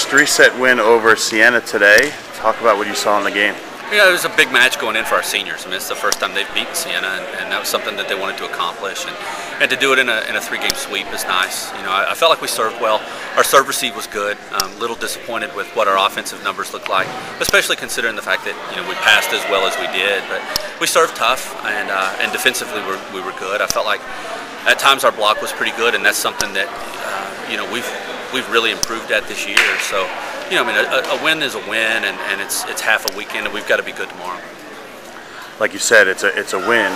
3-set win over Siena today. Talk about what you saw in the game. Yeah, it was a big match going in for our seniors. I mean, it's the first time they've beaten Siena, and that was something that they wanted to accomplish. And to do it in a 3-game sweep is nice. You know, I felt like we served well. Our serve receive was good. A little disappointed with what our offensive numbers looked like, especially considering the fact that we passed as well as we did. But we served tough, and defensively we were good. I felt like at times our block was pretty good, and that's something that we've really improved at this year. So. I mean, a win is a win, and it's half a weekend, and we've got to be good tomorrow. Like you said, it's a win.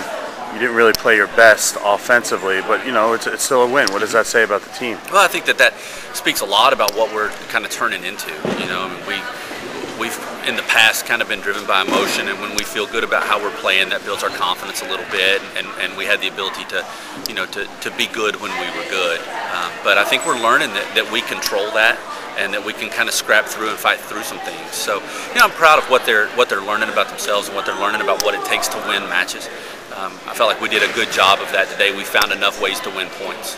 You didn't really play your best offensively, but it's still a win. What does that say about the team? Well, I think that speaks a lot about what we're kind of turning into. I mean, we've in the past kind of been driven by emotion, and when we feel good about how we're playing, that builds our confidence a little bit, and we had the ability to be good when we were good. But I think we're learning that we control that, and that we can kind of scrap through and fight through some things. So, I'm proud of what they're learning about themselves and what they're learning about what it takes to win matches. I felt like we did a good job of that today. We found enough ways to win points.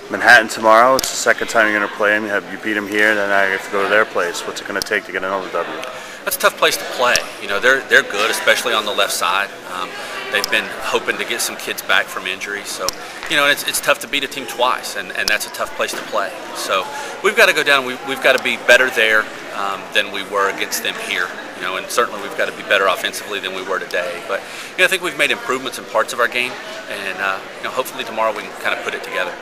Manhattan tomorrow. It's the second time you're going to play them. You beat them here, then now you have to go to their place. What's it going to take to get another W? That's a tough place to play. They're good, especially on the left side. They've been hoping to get some kids back from injury, so it's tough to beat a team twice, and that's a tough place to play. So we've got to go down. We've got to be better there than we were against them here. And certainly we've got to be better offensively than we were today. But I think we've made improvements in parts of our game, and hopefully tomorrow we can kind of put it together.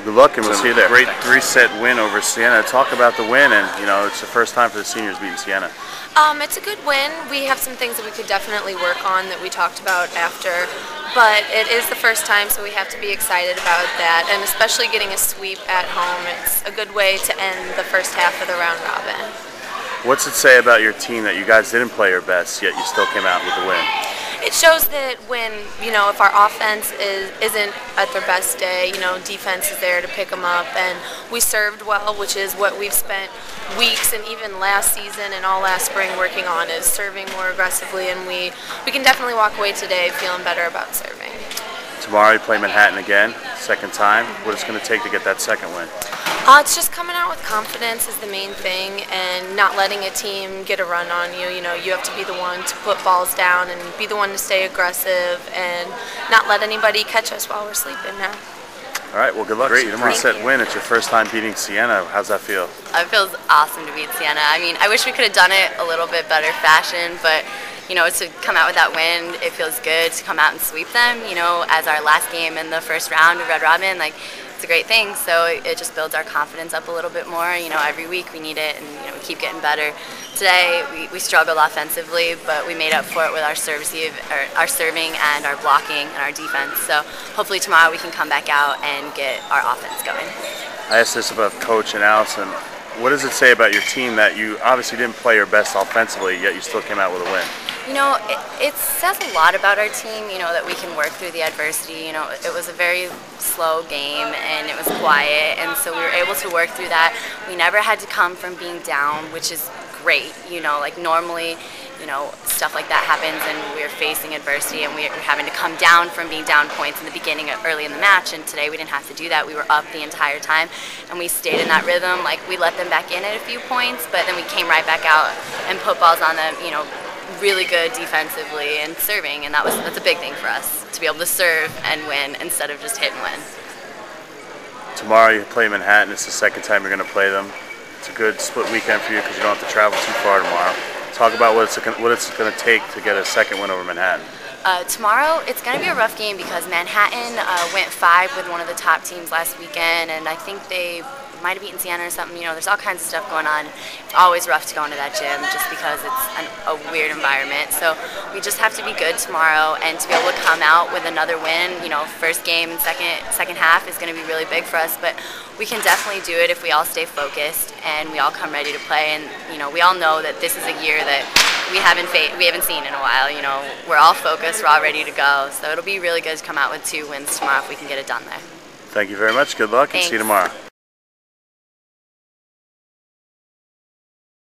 Good luck, and we'll see you there. Great 3-set win over Siena. Talk about the win, and it's the first time for the seniors beating Siena. It's a good win. We have some things that we could definitely work on that we talked about after, but it is the first time, so we have to be excited about that, and especially getting a sweep at home. It's a good way to end the first half of the round robin. What's it say about your team that you guys didn't play your best, yet you still came out with the win? It shows that when, if our offense isn't at their best day, defense is there to pick them up, and we served well, which is what we've spent weeks and even last season and all last spring working on, is serving more aggressively, and we can definitely walk away today feeling better about serving. Tomorrow you play Manhattan again, second time. What is it going to take to get that second win? It's just coming out with confidence is the main thing, and not letting a team get a run on you. You have to be the one to put balls down and be the one to stay aggressive and not let anybody catch us while we're sleeping now. All right, well, good luck. Great 3-set win. It's your first time beating Siena. How's that feel? It feels awesome to beat Siena. I mean, I wish we could have done it a little bit better fashion, but to come out with that win, it feels good to come out and sweep them. As our last game in the first round of Red Robin, it's a great thing. So it just builds our confidence up a little bit more. Every week we need it, and we keep getting better. Today we struggled offensively, but we made up for it with our serving and our blocking and our defense. So hopefully tomorrow we can come back out and get our offense going. I asked this about Coach and Allison. What does it say about your team that you obviously didn't play your best offensively, yet you still came out with a win? It says a lot about our team, that we can work through the adversity. It was a very slow game, and it was quiet, and so we were able to work through that. We never had to come from being down, which is great. Normally, stuff like that happens, and we're facing adversity, and we're having to come down from being down points in the beginning, early in the match, and today we didn't have to do that. We were up the entire time, and we stayed in that rhythm. We let them back in at a few points, but then we came right back out and put balls on them, really good defensively and serving, and that's a big thing for us, to be able to serve and win instead of just hit and win. Tomorrow you play Manhattan. It's the second time you're going to play them. It's a good split weekend for you because you don't have to travel too far tomorrow. Talk about what it's going to take to get a second win over Manhattan. Tomorrow it's going to be a rough game because Manhattan went 5 with one of the top teams last weekend, and I think they might have beaten Siena or something. There's all kinds of stuff going on. It's always rough to go into that gym just because it's a weird environment. So we just have to be good tomorrow, and to be able to come out with another win, first game and second half is going to be really big for us. But we can definitely do it if we all stay focused and we all come ready to play. And we all know that this is a year that we haven't seen in a while. We're all focused, we're all ready to go. So it'll be really good to come out with 2 wins tomorrow if we can get it done there. Thank you very much. Good luck, and Thanks. see you tomorrow.